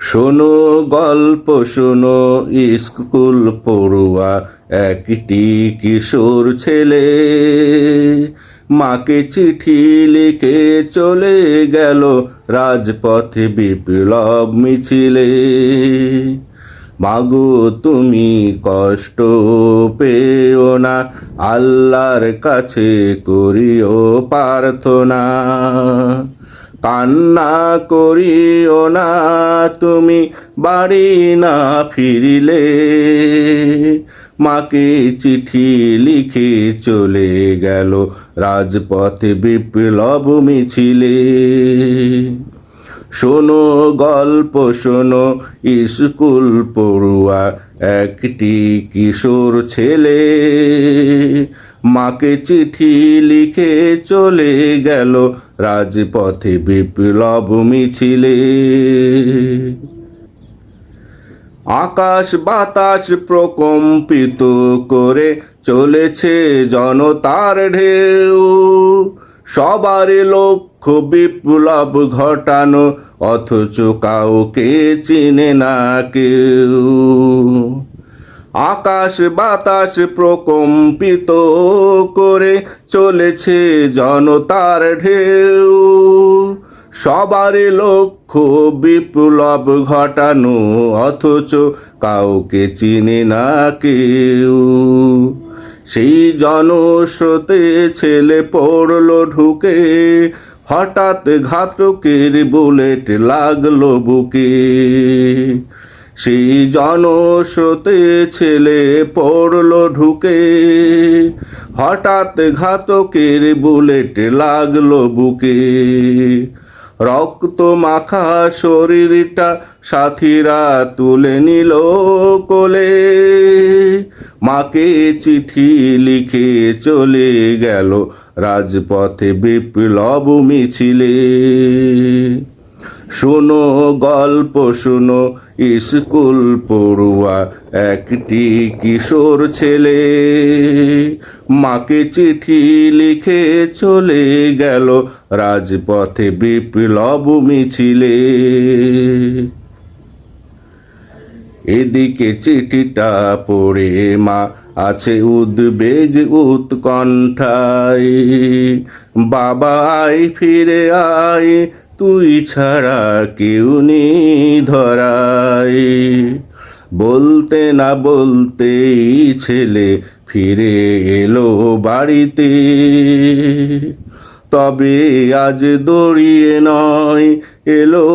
শোনো গল্প শোনো, স্কুল পড়ুয়া একটি কিশোর ছেলে মাকে চিঠি লিখে চলে গেল রাজপথে বিপ্লব মিছিলে। মাগো তুমি কষ্ট পেও না, আল্লাহর কাছে করিও প্রার্থনা। কান্না করিও না তুমি বাড়ি না ফিরিলে, মাকে চিঠি লিখে চলে গেল রাজপথে বিপ্লব মিছিলে। শোনো গল্প শোনো, স্কুল পড়ুয়া একটি কিশোর ছেলে মাকে চিঠি লিখে চলে গেল রাজপথে বিপ্লব মিছিলে। আকাশ বাতাস প্রকম্পিত করে চলেছে জনতার ঢেউ, সবার লক্ষ্য বিপ্লব ঘটানো, অথচ কাউকে চিনে না কেউ। আকাশ বাতাস প্রকম্পিত করে চলেছে জনতার ঢেউ, সবার লক্ষ্য বিপ্লব ঘটানো, অথচ কাউকে চিনে না কেউ। সেই জনস্রোতে ছেলে পড়লো ঢুকে, হঠাৎ ঘাতকের বুলেট লাগলো বুকে। সেই জনস্রোতে ছেলে পড়লো ঢুকে, হঠাৎ ঘাতকের বুলেট লাগলো বুকে। রক্ত মাখা শরীরটা সাথীরা তুলে নিল কোলে, মাকে চিঠি লিখে চলে গেল রাজপথে বিপ্লব মিছিলে। শোনো গল্প শোনো, স্কুল পড়ুয়া একটি কিশোর ছেলে মাকে চিঠি লিখে চলে গেল রাজপথে বিপ্লব মিছিলে। এদিকে চিঠিটা পড়ে মা আছে উদ্বেগ উৎকণ্ঠায়, বাবা আয় ফিরে আয়, তুই ছাড়া কেউ নেই ধরায়। বলতে না বলতেই ছেলে ফিরে এলো বাড়িতে, তবে আজ দড়িয়ে নয় এলো